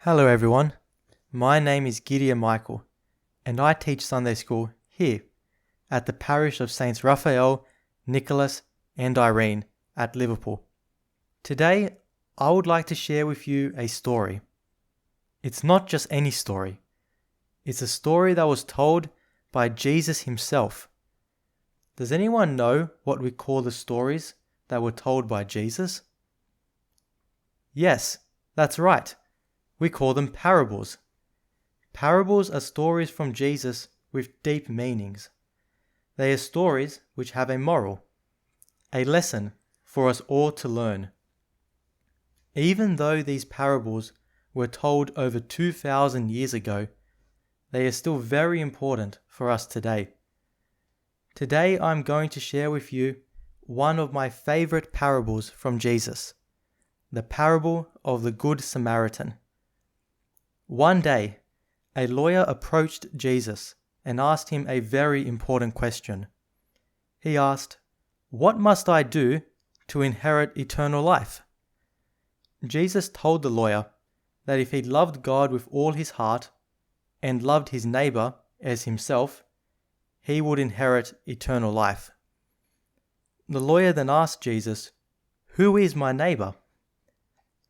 Hello everyone, my name is Gideon Michael and I teach Sunday school here at the parish of Saints Raphael, Nicholas and Irene at Liverpool. Today I would like to share with you a story. It's not just any story, it's a story that was told by Jesus himself. Does anyone know what we call the stories that were told by Jesus? Yes, that's right. We call them parables. Parables are stories from Jesus with deep meanings. They are stories which have a moral, a lesson for us all to learn. Even though these parables were told over 2,000 years ago, they are still very important for us today. Today I'm going to share with you one of my favorite parables from Jesus, the parable of the Good Samaritan. One day, a lawyer approached Jesus and asked him a very important question. He asked, "What must I do to inherit eternal life?" Jesus told the lawyer that if he loved God with all his heart and loved his neighbor as himself, he would inherit eternal life. The lawyer then asked Jesus, "Who is my neighbor?"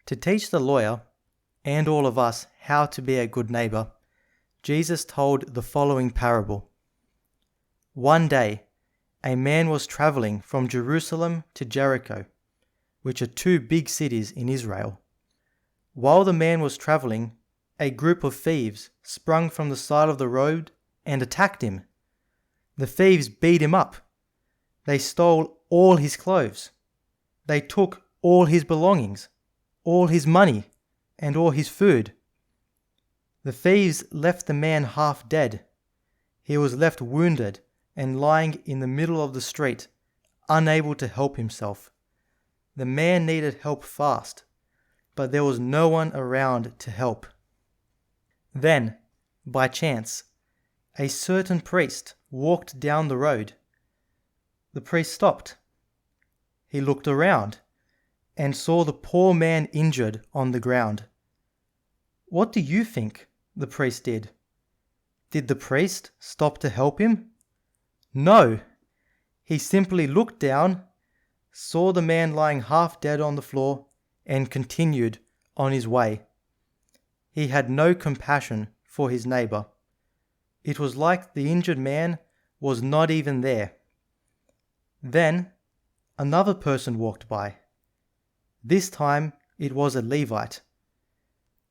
To teach the lawyer and all of us how to be a good neighbor, Jesus told the following parable. One day, a man was traveling from Jerusalem to Jericho, which are two big cities in Israel. While the man was traveling, a group of thieves sprung from the side of the road and attacked him. The thieves beat him up. They stole all his clothes. They took all his belongings, all his money, and all his food. The thieves left the man half dead. He was left wounded and lying in the middle of the street, unable to help himself. The man needed help fast, but there was no one around to help. Then, by chance, a certain priest walked down the road. The priest stopped. He looked around and saw the poor man injured on the ground. What do you think the priest did? Did the priest stop to help him? No! He simply looked down, saw the man lying half dead on the floor, and continued on his way. He had no compassion for his neighbor. It was like the injured man was not even there. Then, another person walked by. This time it was a Levite.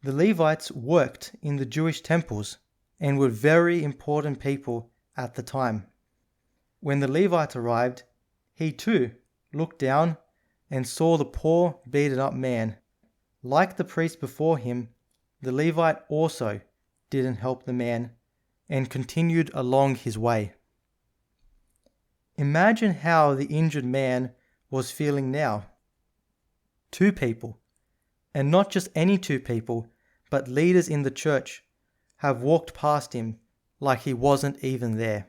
The Levites worked in the Jewish temples and were very important people at the time. When the Levite arrived, he too looked down and saw the poor, beaten up man. Like the priest before him, the Levite also didn't help the man and continued along his way. Imagine how the injured man was feeling now. Two people, and not just any two people, but leaders in the church, have walked past him like he wasn't even there.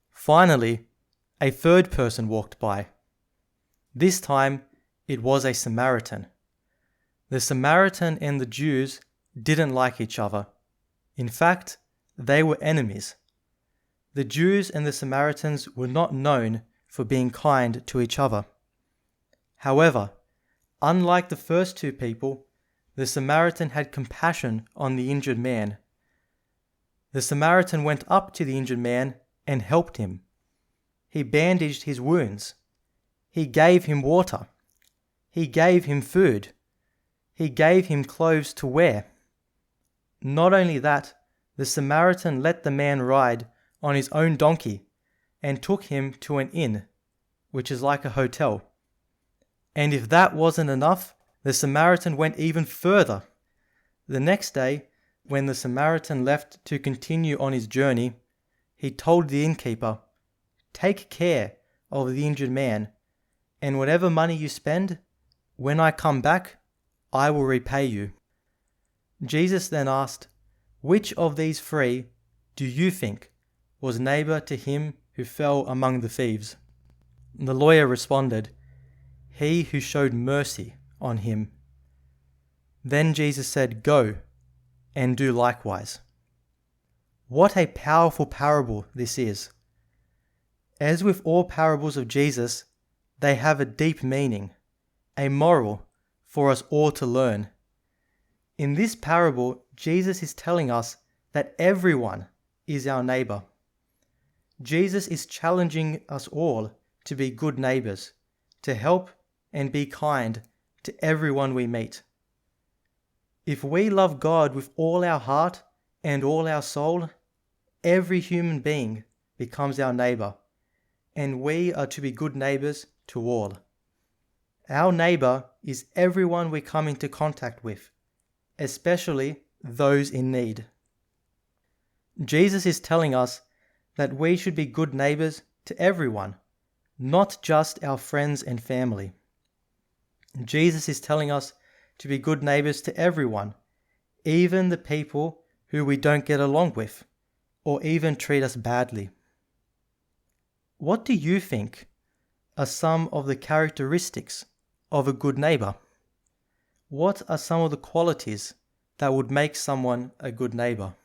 Finally, a third person walked by. This time, it was a Samaritan. The Samaritan and the Jews didn't like each other. In fact, they were enemies. The Jews and the Samaritans were not known for being kind to each other. However, unlike the first two people, the Samaritan had compassion on the injured man. The Samaritan went up to the injured man and helped him. He bandaged his wounds. He gave him water. He gave him food. He gave him clothes to wear. Not only that, the Samaritan let the man ride on his own donkey and took him to an inn, which is like a hotel. And if that wasn't enough, the Samaritan went even further. The next day, when the Samaritan left to continue on his journey, he told the innkeeper, "Take care of the injured man, and whatever money you spend, when I come back, I will repay you." Jesus then asked, "Which of these three do you think was neighbor to him who fell among the thieves?" The lawyer responded, "He who showed mercy on him." Then Jesus said, "Go and do likewise." What a powerful parable this is. As with all parables of Jesus, they have a deep meaning, a moral for us all to learn. In this parable, Jesus is telling us that everyone is our neighbor. Jesus is challenging us all to be good neighbors, to help and be kind to everyone we meet. If we love God with all our heart and all our soul, every human being becomes our neighbor, and we are to be good neighbors to all. Our neighbor is everyone we come into contact with, especially those in need. Jesus is telling us that we should be good neighbors to everyone, not just our friends and family. Jesus is telling us to be good neighbors to everyone, even the people who we don't get along with, or even treat us badly. What do you think are some of the characteristics of a good neighbor? What are some of the qualities that would make someone a good neighbor?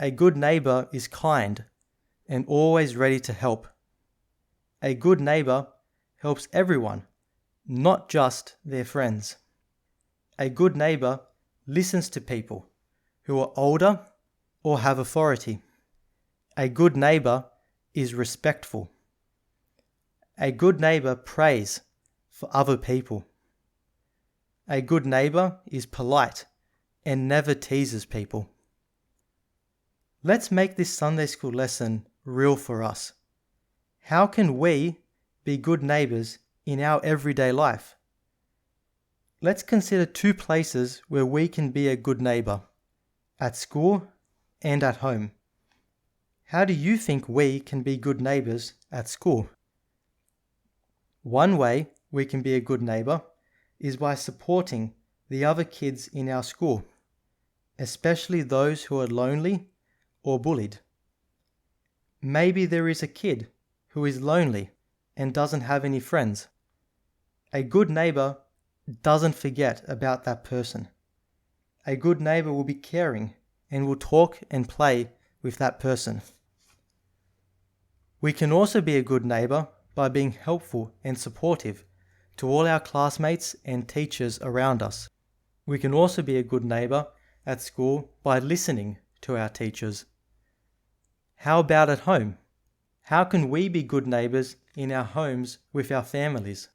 A good neighbor is kind and always ready to help. A good neighbor helps everyone, not just their friends. A good neighbor listens to people who are older or have authority. A good neighbor is respectful. A good neighbor prays for other people. A good neighbor is polite and never teases people. Let's make this Sunday school lesson real for us. How can we be good neighbors in our everyday life? Let's consider 2 places where we can be a good neighbor: at school and at home. How do you think we can be good neighbors at school? One way we can be a good neighbor is by supporting the other kids in our school, especially those who are lonely or bullied. Maybe there is a kid who is lonely and doesn't have any friends. A good neighbor doesn't forget about that person. A good neighbor will be caring and will talk and play with that person. We can also be a good neighbor by being helpful and supportive to all our classmates and teachers around us. We can also be a good neighbor at school by listening to our teachers. How about at home? How can we be good neighbors in our homes with our families?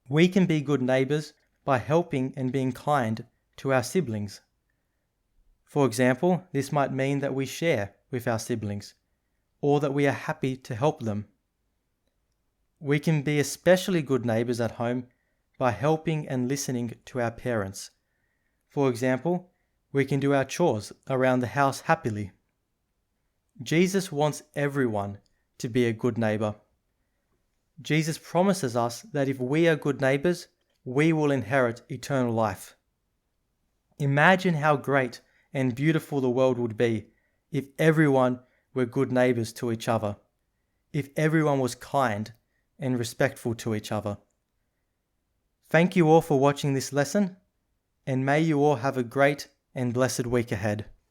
We can be good neighbors by helping and being kind to our siblings. For example, this might mean that we share with our siblings, or that we are happy to help them. We can be especially good neighbors at home by helping and listening to our parents. For example, we can do our chores around the house happily. Jesus wants everyone to be a good neighbor. Jesus promises us that if we are good neighbors, we will inherit eternal life. Imagine how great and beautiful the world would be if everyone were good neighbors to each other, if everyone was kind and respectful to each other. Thank you all for watching this lesson, and may you all have a great and blessed week ahead.